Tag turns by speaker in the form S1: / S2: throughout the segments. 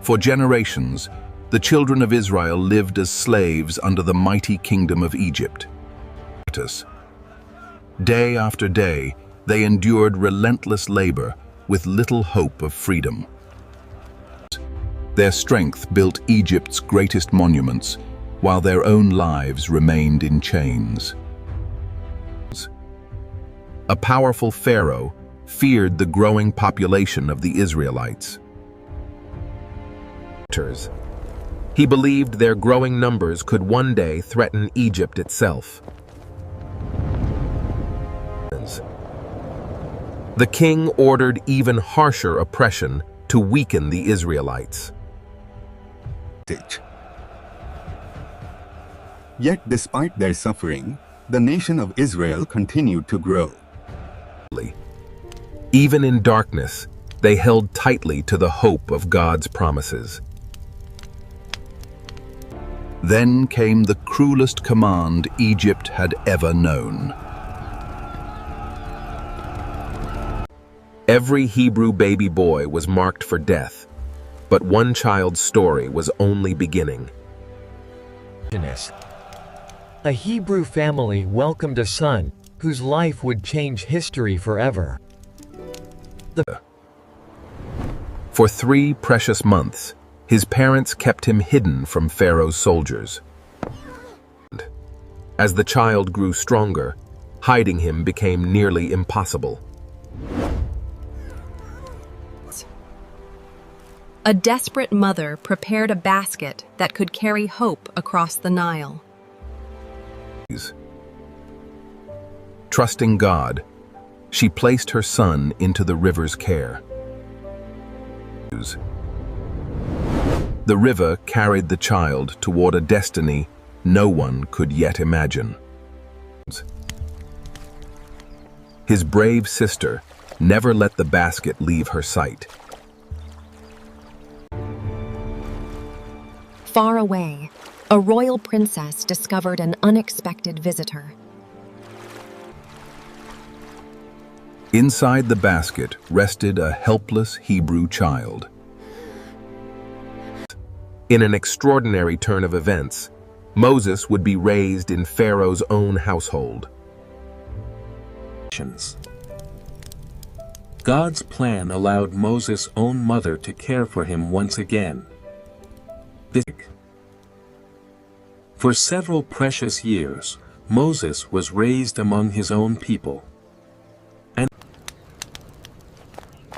S1: For generations, the children of Israel lived as slaves under the mighty kingdom of Egypt. Day after day, they endured relentless labor with little hope of freedom. Their strength built Egypt's greatest monuments, while their own lives remained in chains. A powerful Pharaoh feared the growing population of the Israelites. He believed their growing numbers could one day threaten Egypt itself. The king ordered even harsher oppression to weaken the Israelites.
S2: Yet despite their suffering, the nation of Israel continued to grow.
S1: Even in darkness, they held tightly to the hope of God's promises. Then came the cruelest command Egypt had ever known. Every Hebrew baby boy was marked for death, but one child's story was only beginning.
S3: A Hebrew family welcomed a son whose life would change history forever.
S1: For 3 precious months, his parents kept him hidden from Pharaoh's soldiers. As the child grew stronger, hiding him became nearly impossible.
S4: A desperate mother prepared a basket that could carry hope across the Nile.
S1: Trusting God, she placed her son into the river's care. The river carried the child toward a destiny no one could yet imagine. His brave sister never let the basket leave her sight.
S4: Far away, a royal princess discovered an unexpected visitor.
S1: Inside the basket rested a helpless Hebrew child. In an extraordinary turn of events, Moses would be raised in Pharaoh's own household.
S5: God's plan allowed Moses' own mother to care for him once again. For several precious years, Moses was raised among his own people.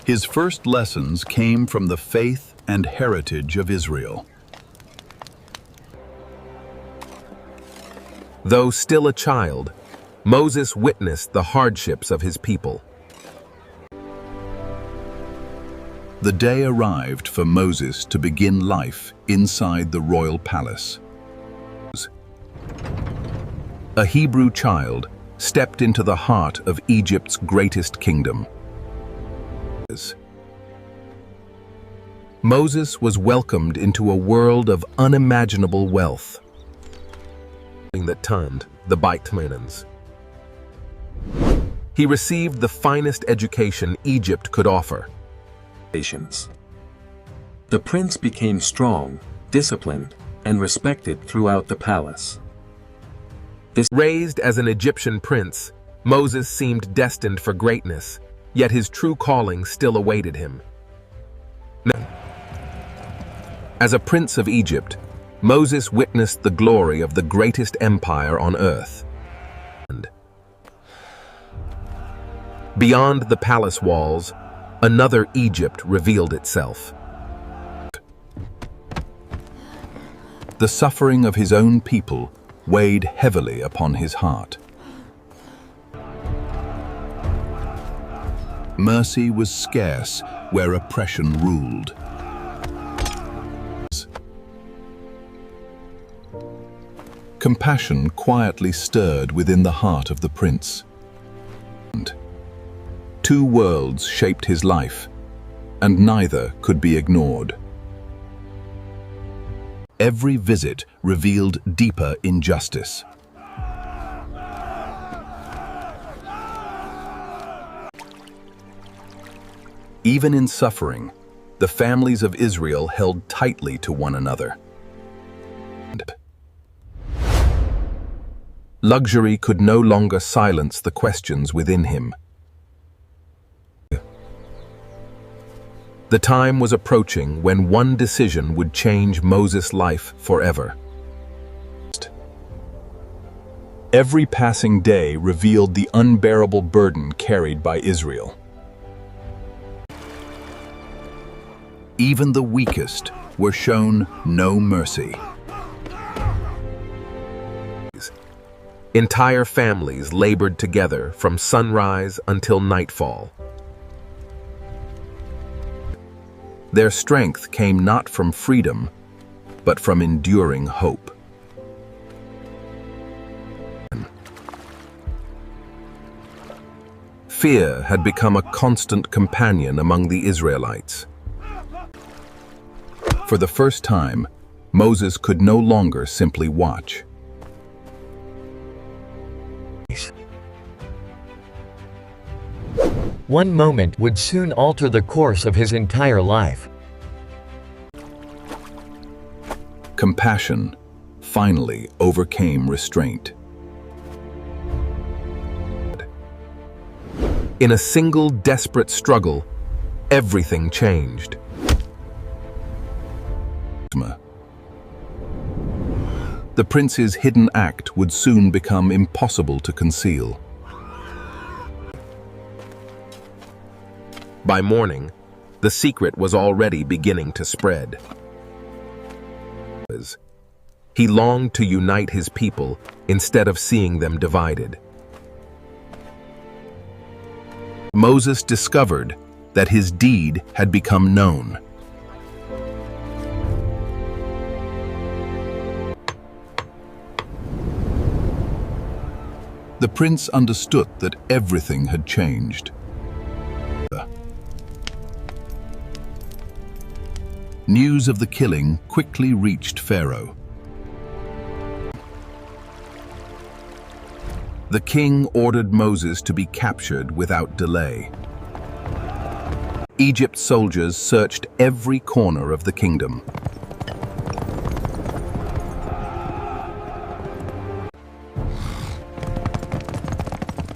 S1: His first lessons came from the faith and heritage of Israel. Though still a child, Moses witnessed the hardships of his people. The day arrived for Moses to begin life inside the royal palace. A Hebrew child stepped into the heart of Egypt's greatest kingdom. Moses was welcomed into a world of unimaginable wealth that turned the Beit-Minans. He received the finest education Egypt could offer.
S5: The prince became strong, disciplined, and respected throughout the palace.
S1: Raised as an Egyptian prince, Moses seemed destined for greatness, yet his true calling still awaited him. As a prince of Egypt, Moses witnessed the glory of the greatest empire on earth. Beyond the palace walls, another Egypt revealed itself. The suffering of his own people weighed heavily upon his heart. Mercy was scarce where oppression ruled. Compassion quietly stirred within the heart of the prince. 2 worlds shaped his life, and neither could be ignored. Every visit revealed deeper injustice. Even in suffering, the families of Israel held tightly to one another. Luxury could no longer silence the questions within him. The time was approaching when one decision would change Moses' life forever. Every passing day revealed the unbearable burden carried by Israel. Even the weakest were shown no mercy. Entire families labored together from sunrise until nightfall. Their strength came not from freedom, but from enduring hope. Fear had become a constant companion among the Israelites. For the first time, Moses could no longer simply watch.
S3: One moment would soon alter the course of his entire life.
S1: Compassion finally overcame restraint. In a single desperate struggle, everything changed. The prince's hidden act would soon become impossible to conceal. By morning, the secret was already beginning to spread. He longed to unite his people instead of seeing them divided. Moses discovered that his deed had become known. The prince understood that everything had changed. News of the killing quickly reached Pharaoh. The king ordered Moses to be captured without delay. Egypt's soldiers searched every corner of the kingdom.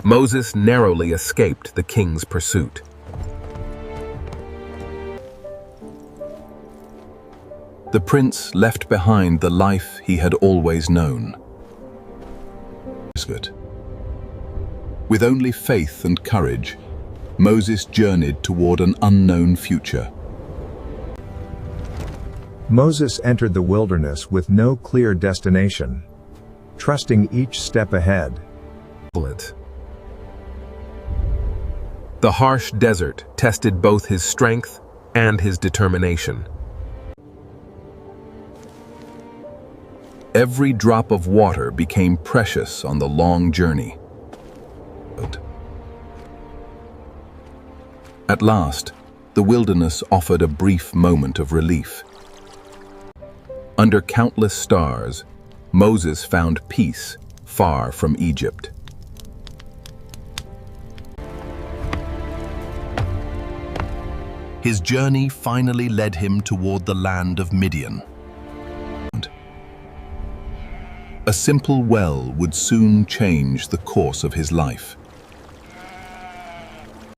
S1: Moses narrowly escaped the king's pursuit. The prince left behind the life he had always known. With only faith and courage, Moses journeyed toward an unknown future.
S6: Moses entered the wilderness with no clear destination, trusting each step ahead.
S1: The harsh desert tested both his strength and his determination. Every drop of water became precious on the long journey. At last, the wilderness offered a brief moment of relief. Under countless stars, Moses found peace far from Egypt. His journey finally led him toward the land of Midian. A simple well would soon change the course of his life.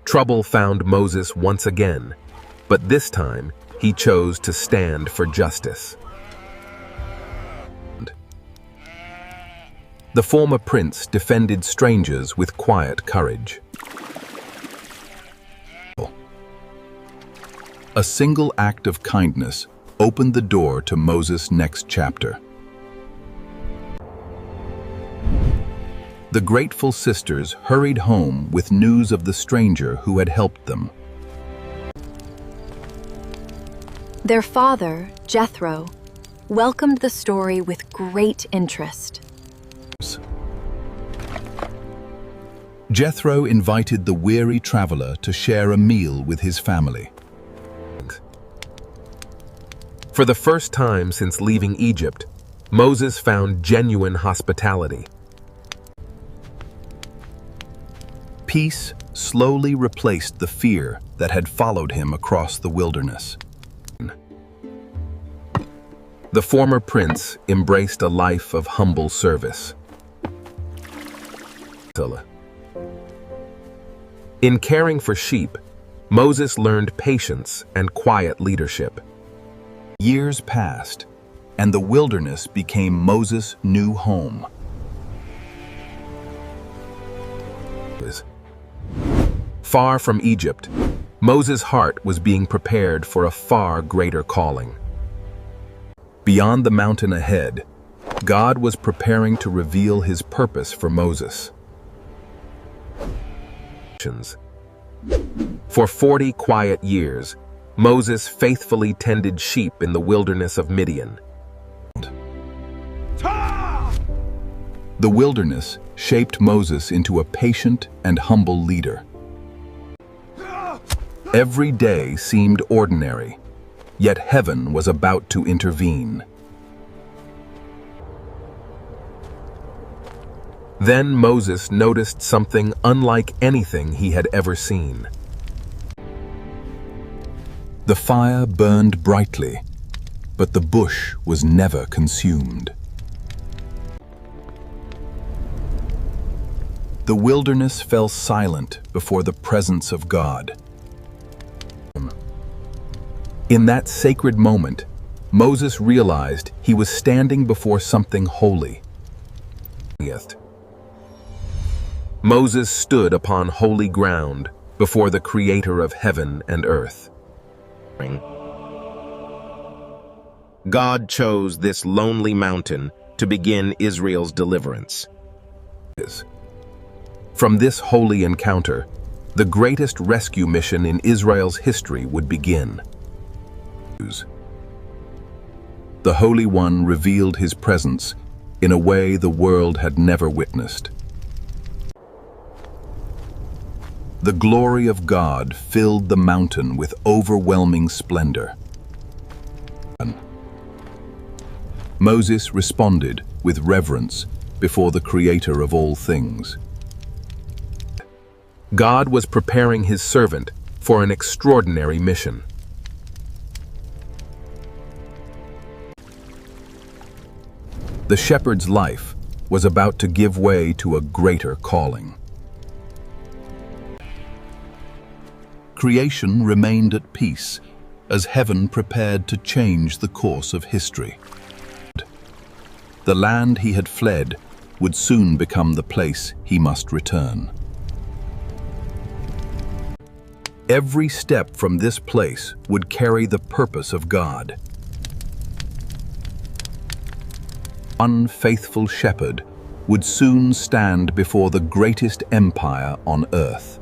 S1: Trouble found Moses once again, but this time he chose to stand for justice. The former prince defended strangers with quiet courage. A single act of kindness opened the door to Moses' next chapter. The grateful sisters hurried home with news of the stranger who had helped them.
S7: Their father, Jethro, welcomed the story with great interest.
S1: Jethro invited the weary traveler to share a meal with his family. For the first time since leaving Egypt, Moses found genuine hospitality. Peace slowly replaced the fear that had followed him across the wilderness. The former prince embraced a life of humble service. In caring for sheep, Moses learned patience and quiet leadership. Years passed, and the wilderness became Moses' new home. Far from Egypt, Moses' heart was being prepared for a far greater calling. Beyond the mountain ahead, God was preparing to reveal his purpose for Moses. For 40 quiet years, Moses faithfully tended sheep in the wilderness of Midian. The wilderness shaped Moses into a patient and humble leader. Every day seemed ordinary, yet heaven was about to intervene. Then Moses noticed something unlike anything he had ever seen. The fire burned brightly, but the bush was never consumed. The wilderness fell silent before the presence of God. In that sacred moment, Moses realized he was standing before something holy. Moses stood upon holy ground before the Creator of heaven and earth. God chose this lonely mountain to begin Israel's deliverance. From this holy encounter, the greatest rescue mission in Israel's history would begin. The Holy One revealed his presence in a way the world had never witnessed. The glory of God filled the mountain with overwhelming splendor. Moses responded with reverence before the Creator of all things. God was preparing his servant for an extraordinary mission. The shepherd's life was about to give way to a greater calling. Creation remained at peace as heaven prepared to change the course of history. The land he had fled would soon become the place he must return. Every step from this place would carry the purpose of God. One faithful shepherd would soon stand before the greatest empire on earth.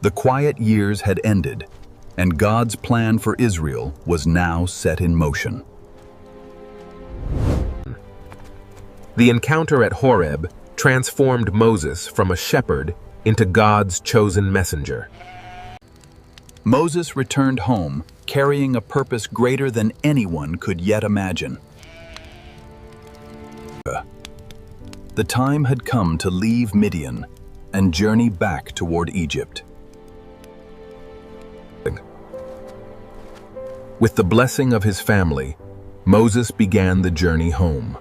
S1: The quiet years had ended, and God's plan for Israel was now set in motion. The encounter at Horeb transformed Moses from a shepherd into God's chosen messenger. Moses returned home carrying a purpose greater than anyone could yet imagine. The time had come to leave Midian and journey back toward Egypt. With the blessing of his family, Moses began the journey home.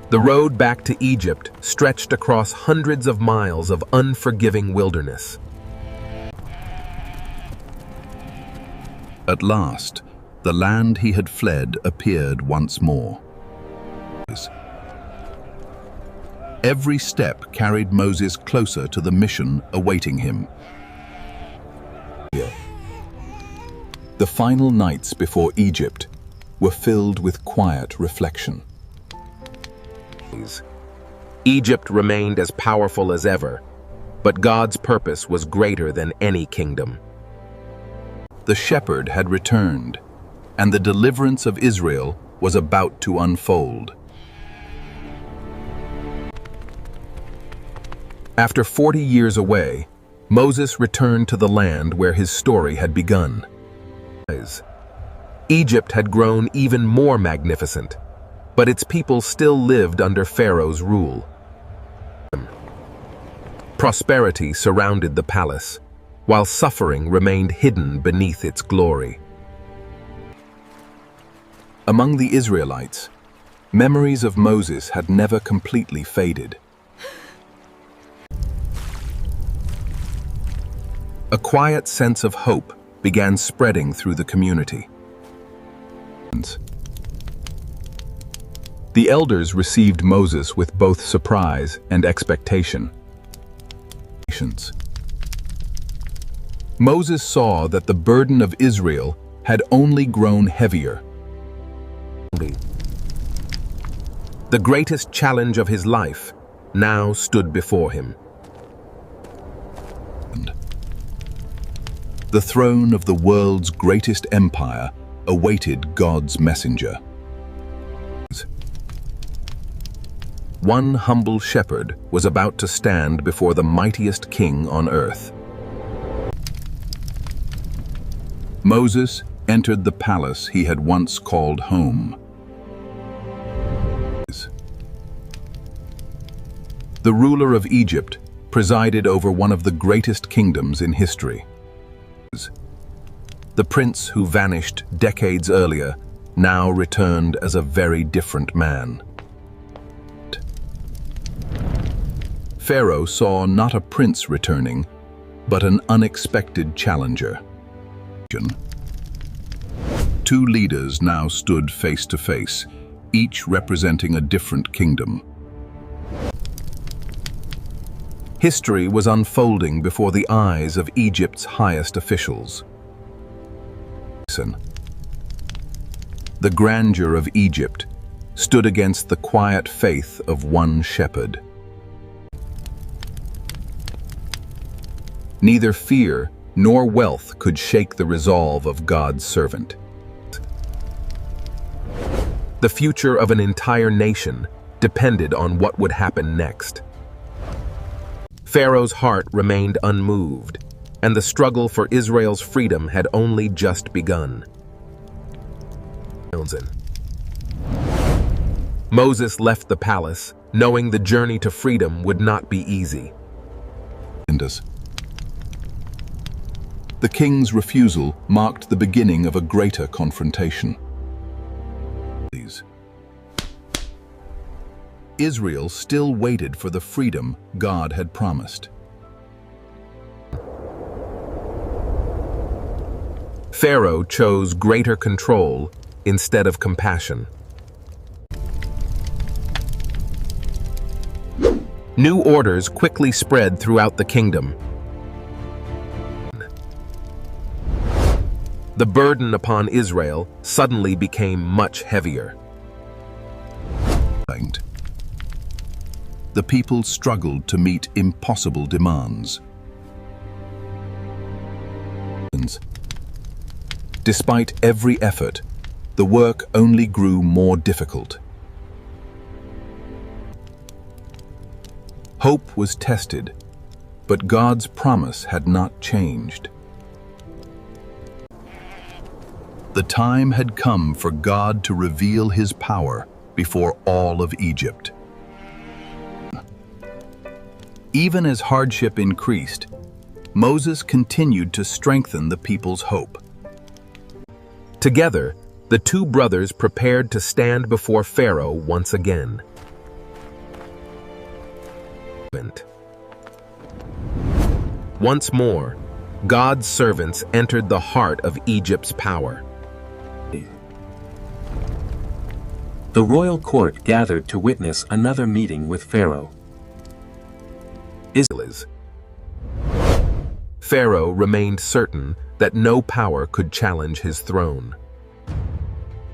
S1: The road back to Egypt stretched across hundreds of miles of unforgiving wilderness. At last, the land he had fled appeared once more. Every step carried Moses closer to the mission awaiting him. The final nights before Egypt were filled with quiet reflection. Egypt remained as powerful as ever, but God's purpose was greater than any kingdom. The shepherd had returned, and the deliverance of Israel was about to unfold. After 40 years away, Moses returned to the land where his story had begun. Egypt had grown even more magnificent, but its people still lived under Pharaoh's rule. Prosperity surrounded the palace, while suffering remained hidden beneath its glory. Among the Israelites, memories of Moses had never completely faded. A quiet sense of hope began spreading through the community. The elders received Moses with both surprise and expectation. Moses saw that the burden of Israel had only grown heavier. The greatest challenge of his life now stood before him. The throne of the world's greatest empire awaited God's messenger. One humble shepherd was about to stand before the mightiest king on earth. Moses entered the palace he had once called home. The ruler of Egypt presided over one of the greatest kingdoms in history. The prince who vanished decades earlier now returned as a very different man. Pharaoh saw not a prince returning, but an unexpected challenger. Two leaders now stood face to face, each representing a different kingdom. History was unfolding before the eyes of Egypt's highest officials. The grandeur of Egypt stood against the quiet faith of one shepherd. Neither fear nor wealth could shake the resolve of God's servant. The future of an entire nation depended on what would happen next. Pharaoh's heart remained unmoved, and the struggle for Israel's freedom had only just begun. Moses left the palace, knowing the journey to freedom would not be easy. The king's refusal marked the beginning of a greater confrontation. Israel still waited for the freedom God had promised. Pharaoh chose greater control instead of compassion. New orders quickly spread throughout the kingdom. The burden upon Israel suddenly became much heavier. The people struggled to meet impossible demands. Despite every effort, the work only grew more difficult. Hope was tested, but God's promise had not changed. The time had come for God to reveal his power before all of Egypt. Even as hardship increased, Moses continued to strengthen the people's hope. Together, the two brothers prepared to stand before Pharaoh once again. Once more, God's servants entered the heart of Egypt's power.
S5: The royal court gathered to witness another meeting with Pharaoh.
S1: Pharaoh remained certain that no power could challenge his throne.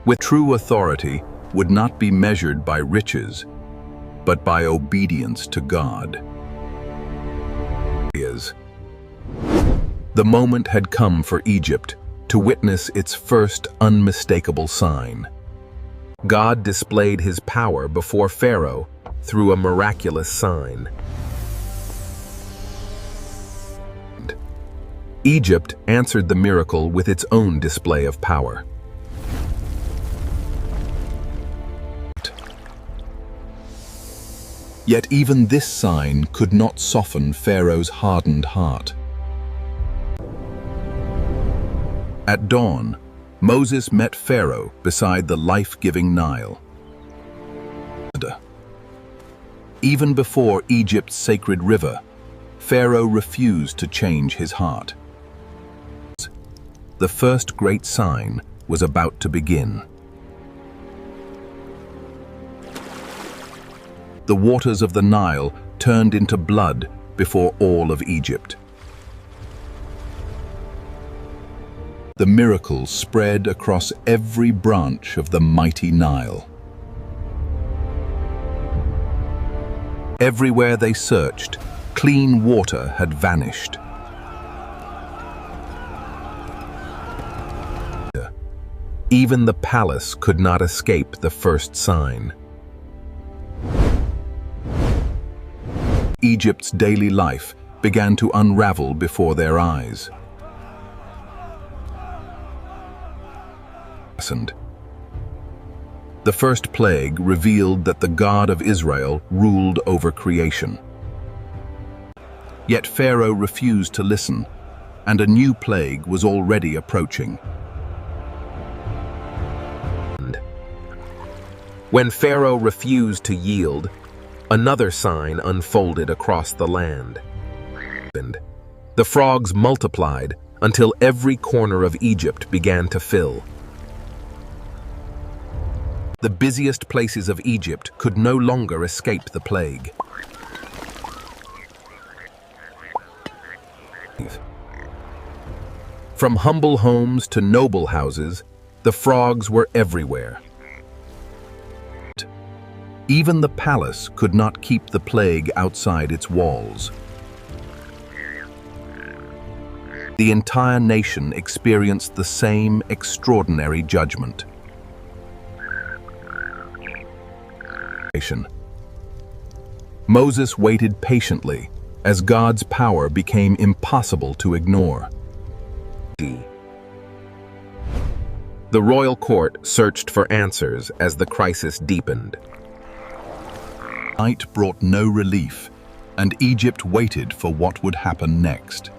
S1: With true authority would not be measured by riches, but by obedience to God. The moment had come for Egypt to witness its first unmistakable sign. God displayed his power before Pharaoh through a miraculous sign. Egypt answered the miracle with its own display of power. Yet even this sign could not soften Pharaoh's hardened heart. At dawn, Moses met Pharaoh beside the life-giving Nile. Even before Egypt's sacred river, Pharaoh refused to change his heart. The first great sign was about to begin. The waters of the Nile turned into blood before all of Egypt. The miracle spread across every branch of the mighty Nile. Everywhere they searched, clean water had vanished. Even the palace could not escape the first sign. Egypt's daily life began to unravel before their eyes. The first plague revealed that the God of Israel ruled over creation. Yet Pharaoh refused to listen, and a new plague was already approaching. When Pharaoh refused to yield, another sign unfolded across the land. The frogs multiplied until every corner of Egypt began to fill. The busiest places of Egypt could no longer escape the plague. From humble homes to noble houses, the frogs were everywhere. Even the palace could not keep the plague outside its walls. The entire nation experienced the same extraordinary judgment. Moses waited patiently as God's power became impossible to ignore. The royal court searched for answers as the crisis deepened. Night brought no relief, and Egypt waited for what would happen next.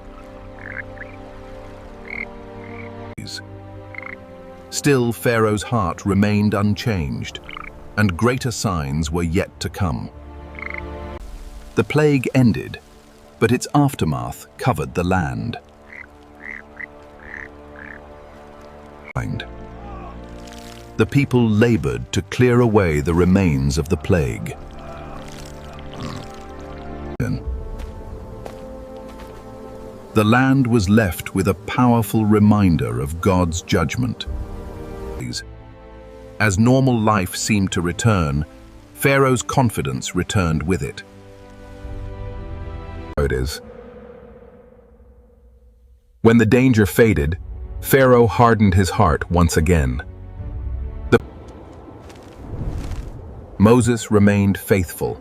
S1: Still, Pharaoh's heart remained unchanged, and greater signs were yet to come. The plague ended, but its aftermath covered the land. The people labored to clear away the remains of the plague. The land was left with a powerful reminder of God's judgment. As normal life seemed to return, Pharaoh's confidence returned with it. When the danger faded, Pharaoh hardened his heart once again. Moses remained faithful,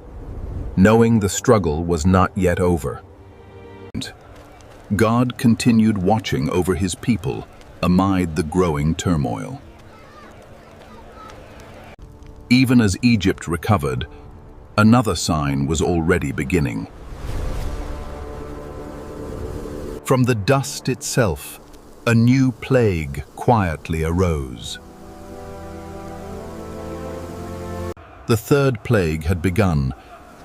S1: knowing the struggle was not yet over. God continued watching over his people amid the growing turmoil. Even as Egypt recovered, another sign was already beginning. From the dust itself, a new plague quietly arose. The third plague had begun,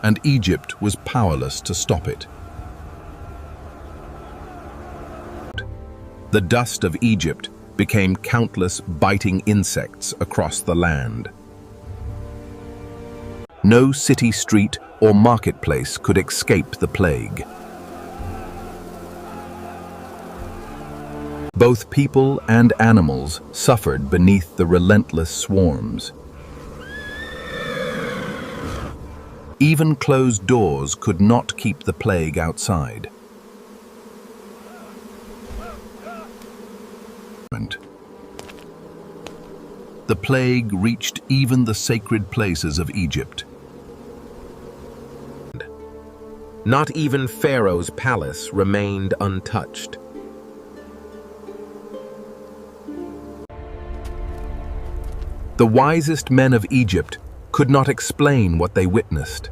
S1: and Egypt was powerless to stop it. The dust of Egypt became countless biting insects across the land. No city street or marketplace could escape the plague. Both people and animals suffered beneath the relentless swarms. Even closed doors could not keep the plague outside. The plague reached even the sacred places of Egypt. Not even Pharaoh's palace remained untouched. The wisest men of Egypt could not explain what they witnessed.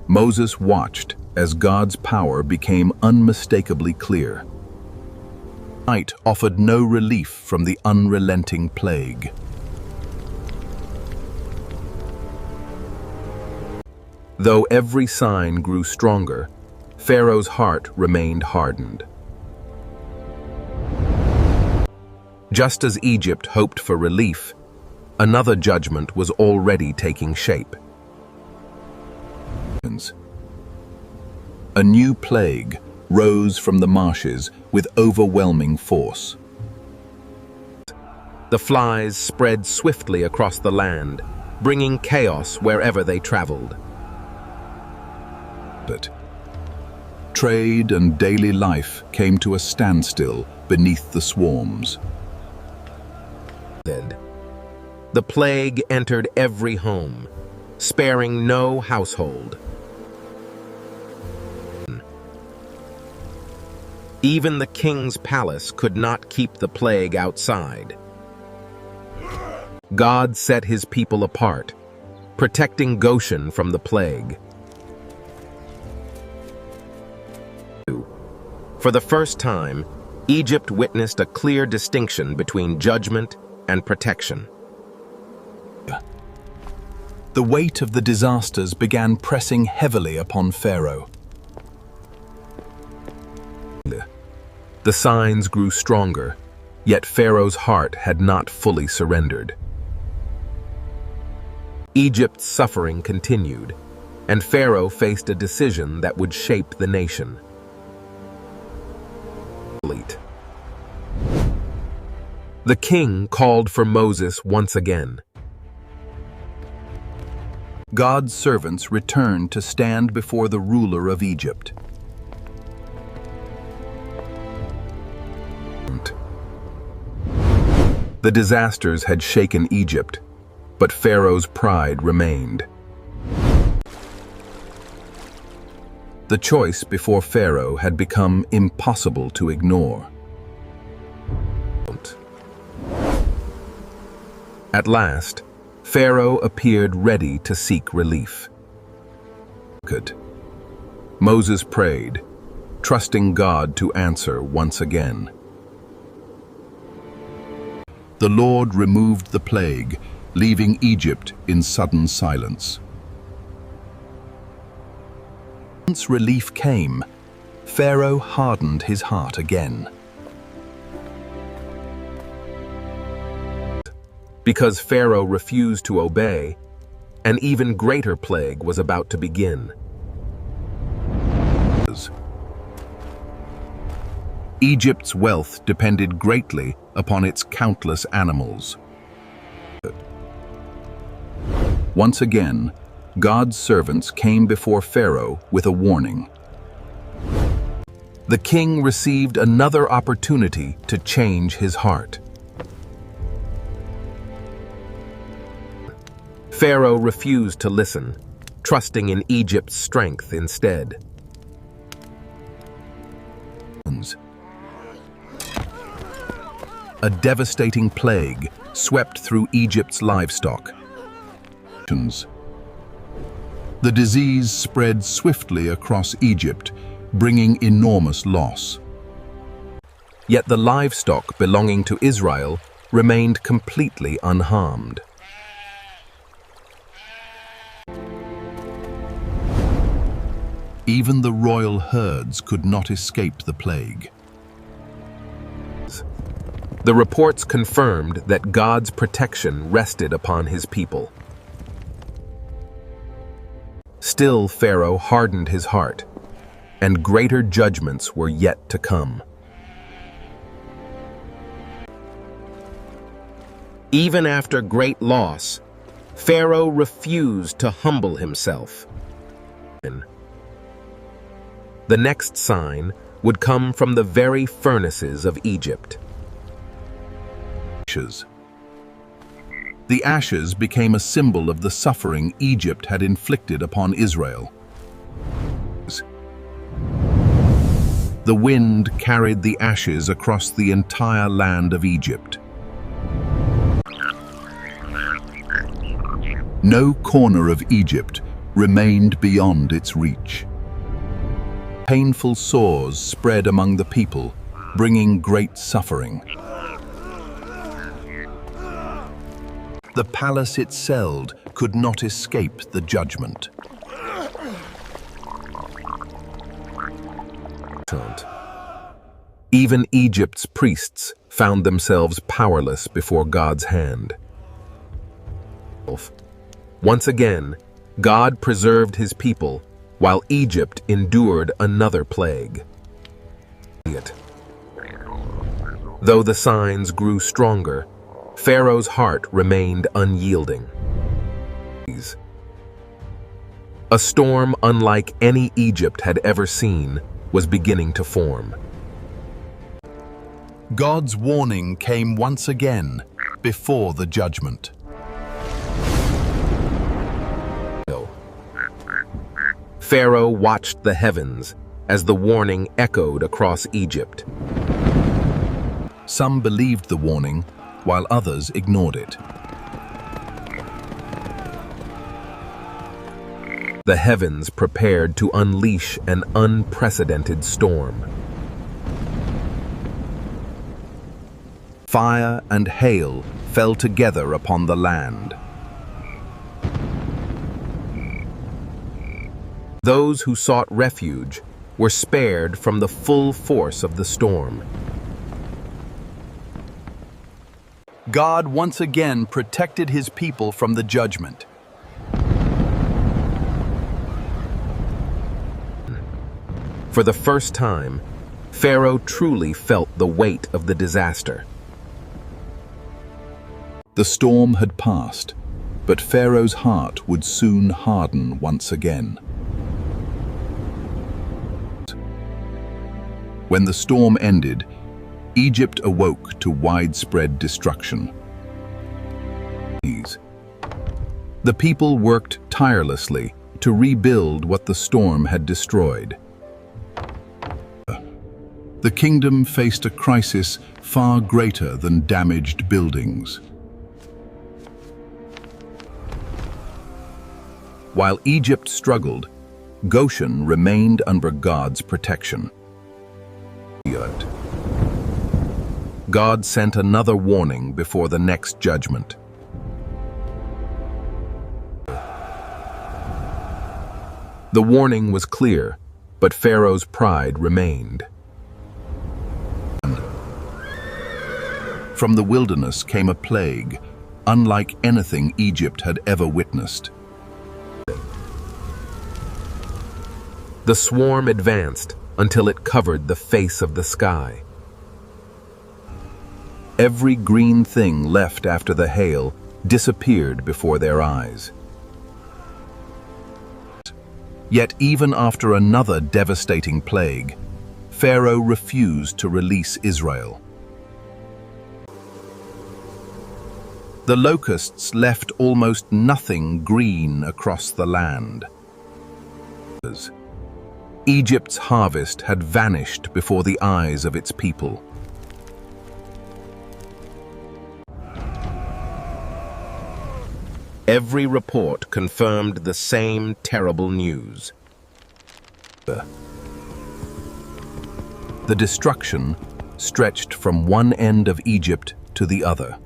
S1: Moses watched as God's power became unmistakably clear. Night offered no relief from the unrelenting plague. Though every sign grew stronger, Pharaoh's heart remained hardened. Just as Egypt hoped for relief, another judgment was already taking shape. A new plague rose from the marshes with overwhelming force. The flies spread swiftly across the land, bringing chaos wherever they traveled. But trade and daily life came to a standstill beneath the swarms. The plague entered every home, sparing no household. Even the king's palace could not keep the plague outside. God set his people apart, protecting Goshen from the plague. For the first time, Egypt witnessed a clear distinction between judgment and protection. The weight of the disasters began pressing heavily upon Pharaoh. The signs grew stronger, yet Pharaoh's heart had not fully surrendered. Egypt's suffering continued, and Pharaoh faced a decision that would shape the nation. The king called for Moses once again. God's servants returned to stand before the ruler of Egypt. The disasters had shaken Egypt, but Pharaoh's pride remained. The choice before Pharaoh had become impossible to ignore. At last, Pharaoh appeared ready to seek relief. Moses prayed, trusting God to answer once again. The Lord removed the plague, leaving Egypt in sudden silence. Once relief came, Pharaoh hardened his heart again. Because Pharaoh refused to obey, an even greater plague was about to begin. Egypt's wealth depended greatly upon its countless animals. Once again, God's servants came before Pharaoh with a warning. The king received another opportunity to change his heart. Pharaoh refused to listen, trusting in Egypt's strength instead. A devastating plague swept through Egypt's livestock. The disease spread swiftly across Egypt, bringing enormous loss. Yet the livestock belonging to Israel remained completely unharmed. Even the royal herds could not escape the plague. The reports confirmed that God's protection rested upon his people. Still, Pharaoh hardened his heart, and greater judgments were yet to come. Even after great loss, Pharaoh refused to humble himself. The next sign would come from the very furnaces of Egypt. The ashes became a symbol of the suffering Egypt had inflicted upon Israel. The wind carried the ashes across the entire land of Egypt. No corner of Egypt remained beyond its reach. Painful sores spread among the people, bringing great suffering. The palace itself could not escape the judgment. Even Egypt's priests found themselves powerless before God's hand. Once again, God preserved his people, while Egypt endured another plague. Though the signs grew stronger, Pharaoh's heart remained unyielding. A storm unlike any Egypt had ever seen was beginning to form. God's warning came once again before the judgment. Pharaoh watched the heavens as the warning echoed across Egypt. Some believed the warning, while others ignored it. The heavens prepared to unleash an unprecedented storm. Fire and hail fell together upon the land. Those who sought refuge were spared from the full force of the storm. God once again protected his people from the judgment. For the first time, Pharaoh truly felt the weight of the disaster. The storm had passed, but Pharaoh's heart would soon harden once again. When the storm ended, Egypt awoke to widespread destruction. The people worked tirelessly to rebuild what the storm had destroyed. The kingdom faced a crisis far greater than damaged buildings. While Egypt struggled, Goshen remained under God's protection. God sent another warning before the next judgment. The warning was clear, but Pharaoh's pride remained. From the wilderness came a plague, unlike anything Egypt had ever witnessed. The swarm advanced until it covered the face of the sky. Every green thing left after the hail disappeared before their eyes. Yet even after another devastating plague, Pharaoh refused to release Israel. The locusts left almost nothing green across the land. Egypt's harvest had vanished before the eyes of its people. Every report confirmed the same terrible news. The destruction stretched from one end of Egypt to the other.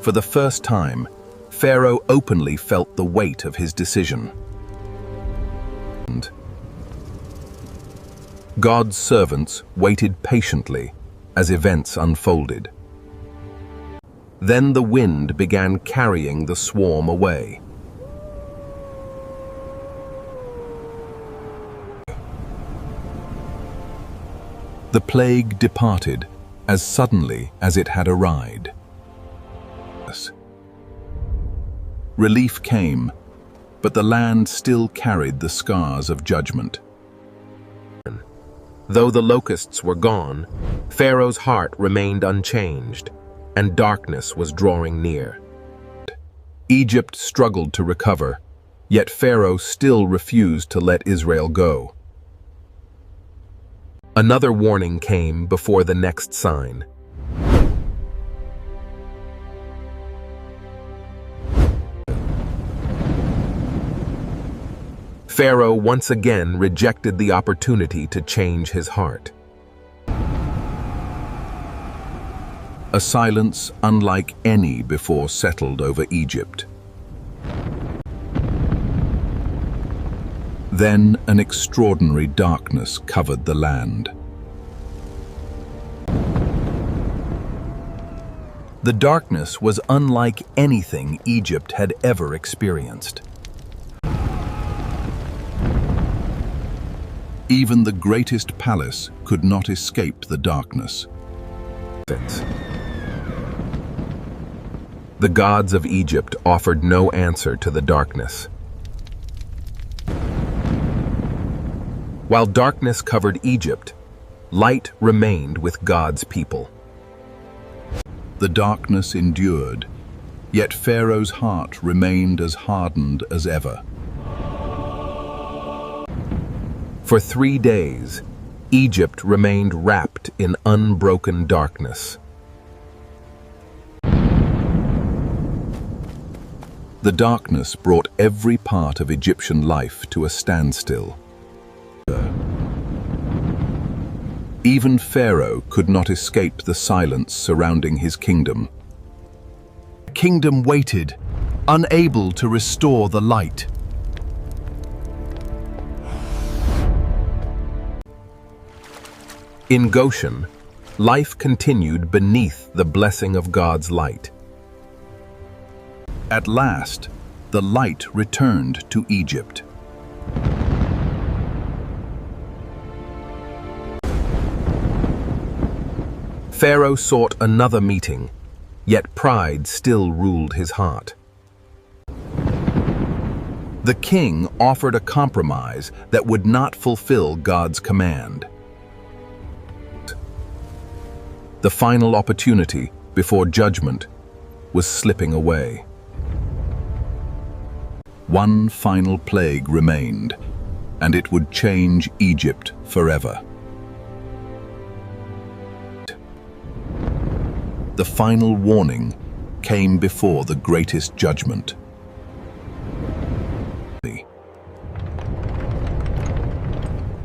S1: For the first time, Pharaoh openly felt the weight of his decision. God's servants waited patiently as events unfolded. Then the wind began carrying the swarm away. The plague departed as suddenly as it had arrived. Relief came, but the land still carried the scars of judgment. Though the locusts were gone, Pharaoh's heart remained unchanged, and darkness was drawing near. Egypt struggled to recover, yet Pharaoh still refused to let Israel go. Another warning came before the next sign. Pharaoh once again rejected the opportunity to change his heart. A silence unlike any before settled over Egypt. Then an extraordinary darkness covered the land. The darkness was unlike anything Egypt had ever experienced. Even the greatest palace could not escape the darkness. The gods of Egypt offered no answer to the darkness. While darkness covered Egypt, light remained with God's people. The darkness endured, yet Pharaoh's heart remained as hardened as ever. For 3 days, Egypt remained wrapped in unbroken darkness. The darkness brought every part of Egyptian life to a standstill. Even Pharaoh could not escape the silence surrounding his kingdom. The kingdom waited, unable to restore the light. In Goshen, life continued beneath the blessing of God's light. At last, the light returned to Egypt. Pharaoh sought another meeting, yet pride still ruled his heart. The king offered a compromise that would not fulfill God's command. The final opportunity before judgment was slipping away. One final plague remained, and it would change Egypt forever. The final warning came before the greatest judgment.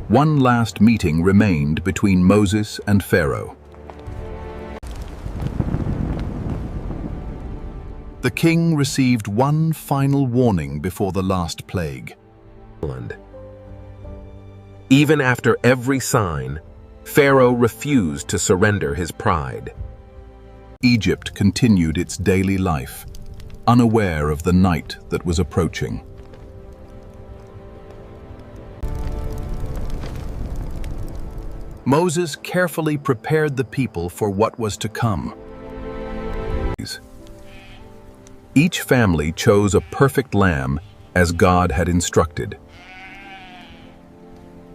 S1: One last meeting remained between Moses and Pharaoh. The king received one final warning before the last plague. Even after every sign, Pharaoh refused to surrender his pride. Egypt continued its daily life, unaware of the night that was approaching. Moses carefully prepared the people for what was to come. Each family chose a perfect lamb as God had instructed.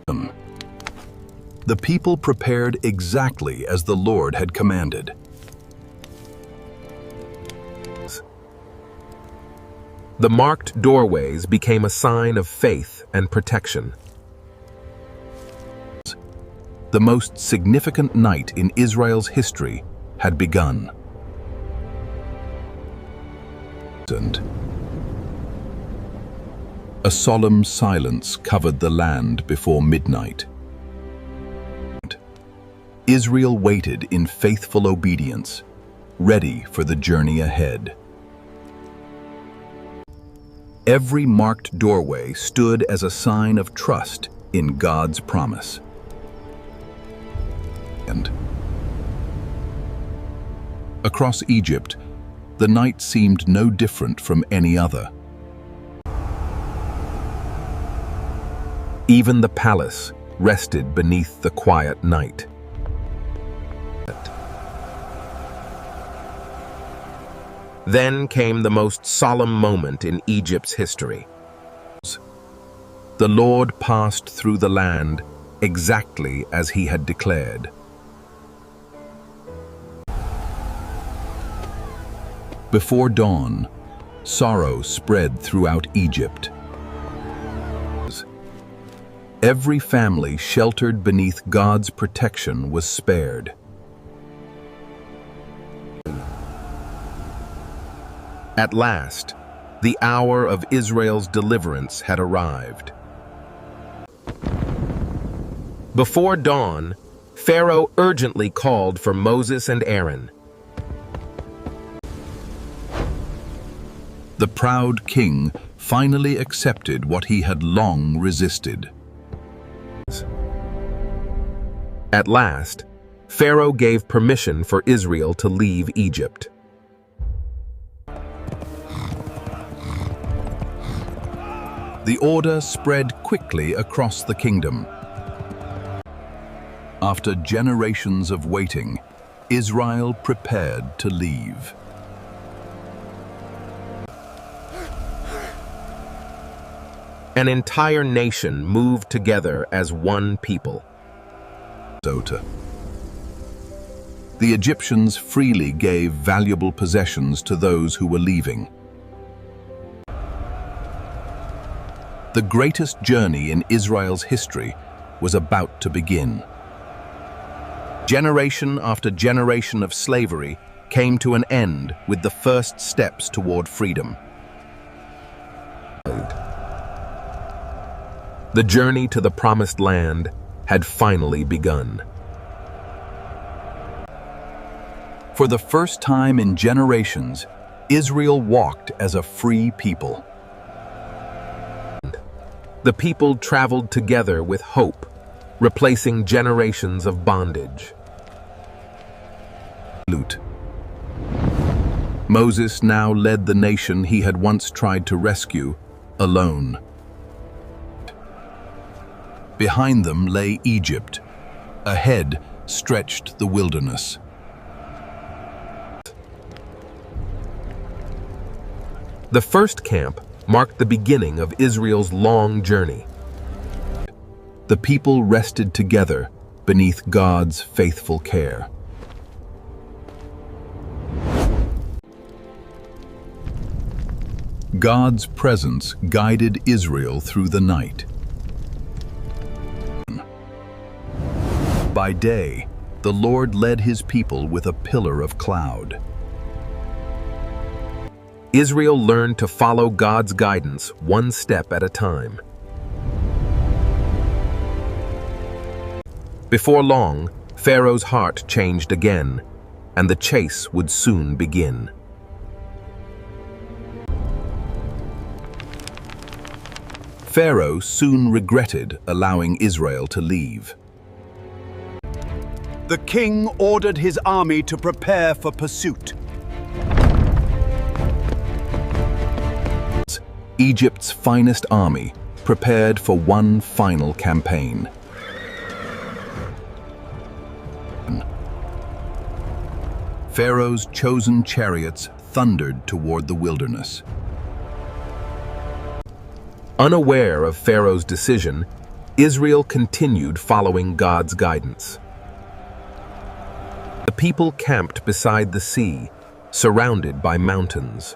S1: The people prepared exactly as the Lord had commanded. The marked doorways became a sign of faith and protection. The most significant night in Israel's history had begun. A solemn silence covered the land before midnight. Israel waited in faithful obedience, ready for the journey ahead. Every marked doorway stood as a sign of trust in God's promise. And across Egypt, the night seemed no different from any other. Even the palace rested beneath the quiet night. Then came the most solemn moment in Egypt's history. The Lord passed through the land exactly as he had declared. Before dawn, sorrow spread throughout Egypt. Every family sheltered beneath God's protection was spared. At last, the hour of Israel's deliverance had arrived. Before dawn, Pharaoh urgently called for Moses and Aaron.
S8: The proud king finally accepted what he had long resisted.
S1: At last, Pharaoh gave permission for Israel to leave Egypt.
S8: The order spread quickly across the kingdom. After generations of waiting, Israel prepared to leave.
S1: An entire nation moved together as one people.
S8: The Egyptians freely gave valuable possessions to those who were leaving. The greatest journey in Israel's history was about to begin. Generation after generation of slavery came to an end with the first steps toward freedom.
S1: The journey to the Promised Land had finally begun.
S8: For the first time in generations, Israel walked as a free people.
S1: The people traveled together with hope, replacing generations of bondage.
S8: Moses now led the nation he had once tried to rescue, alone. Behind them lay Egypt. Ahead stretched the wilderness.
S1: The first camp marked the beginning of Israel's long journey.
S8: The people rested together beneath God's faithful care. God's presence guided Israel through the night. By day, the Lord led his people with a pillar of cloud.
S1: Israel learned to follow God's guidance one step at a time. Before long, Pharaoh's heart changed again, and the chase would soon begin.
S8: Pharaoh soon regretted allowing Israel to leave.
S9: The king ordered his army to prepare for pursuit.
S8: Egypt's finest army prepared for one final campaign. Pharaoh's chosen chariots thundered toward the wilderness.
S1: Unaware of Pharaoh's decision, Israel continued following God's guidance. The people camped beside the sea, surrounded by mountains.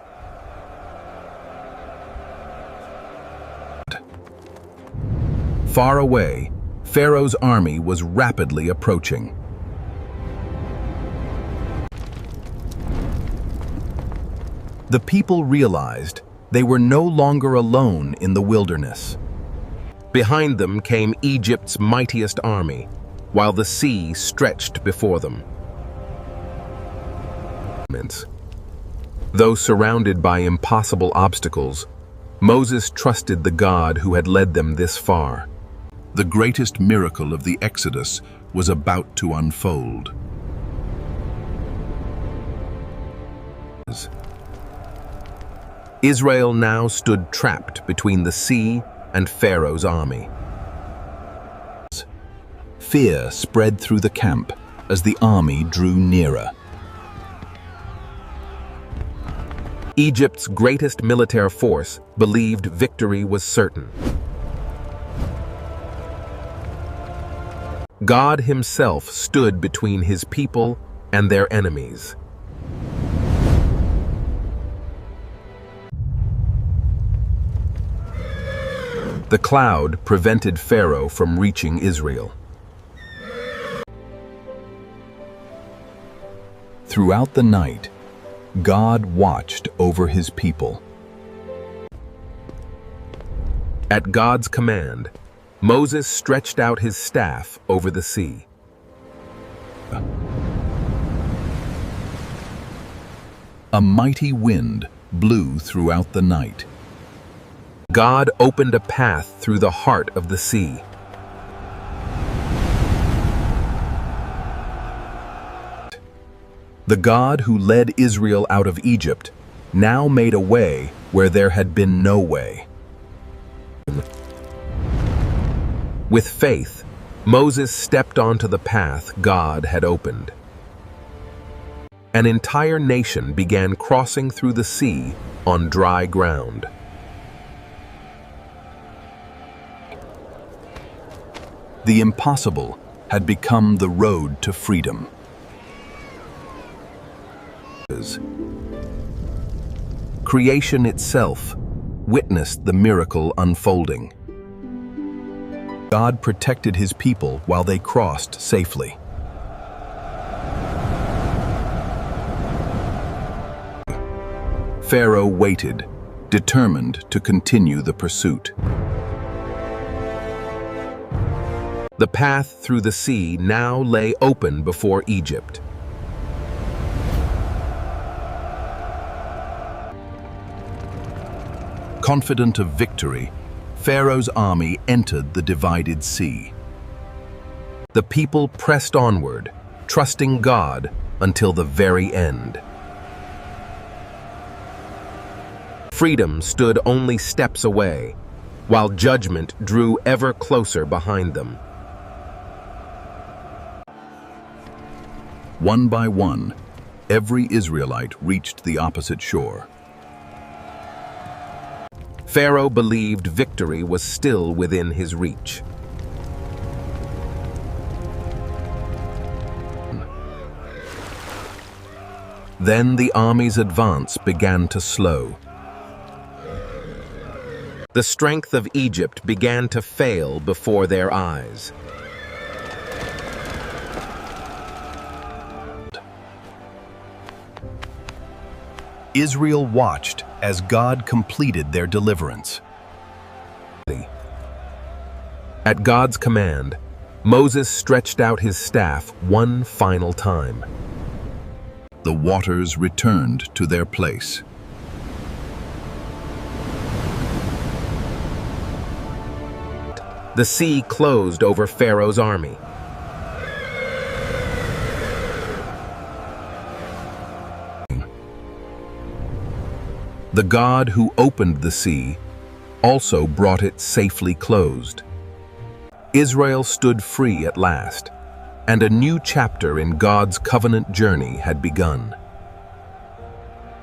S1: Far away, Pharaoh's army was rapidly approaching. The people realized they were no longer alone in the wilderness. Behind them came Egypt's mightiest army, while the sea stretched before them. Though surrounded by impossible obstacles, Moses trusted the God who had led them this far.
S8: The greatest miracle of the Exodus was about to unfold.
S1: Israel now stood trapped between the sea and Pharaoh's army.
S8: Fear spread through the camp as the army drew nearer.
S1: Egypt's greatest military force believed victory was certain. God himself stood between his people and their enemies. The cloud prevented Pharaoh from reaching Israel.
S8: Throughout the night, God watched over his people.
S1: At God's command, Moses stretched out his staff over the sea.
S8: A mighty wind blew throughout the night.
S1: God opened a path through the heart of the sea.
S8: The God who led Israel out of Egypt now made a way where there had been no way.
S1: With faith, Moses stepped onto the path God had opened. An entire nation began crossing through the sea on dry ground.
S8: The impossible had become the road to freedom.
S1: Creation itself witnessed the miracle unfolding.
S8: God protected his people while they crossed safely. Pharaoh waited, determined to continue the pursuit.
S1: The path through the sea now lay open before Egypt.
S8: Confident of victory, Pharaoh's army entered the divided sea.
S1: The people pressed onward, trusting God until the very end. Freedom stood only steps away, while judgment drew ever closer behind them.
S8: One by one, every Israelite reached the opposite shore.
S1: Pharaoh believed victory was still within his reach. Then the army's advance began to slow. The strength of Egypt began to fail before their eyes.
S8: Israel watched as God completed their deliverance.
S1: At God's command, Moses stretched out his staff one final time.
S8: The waters returned to their place.
S1: The sea closed over Pharaoh's army. The God who opened the sea also brought it safely closed. Israel stood free at last, and a new chapter in God's covenant journey had begun.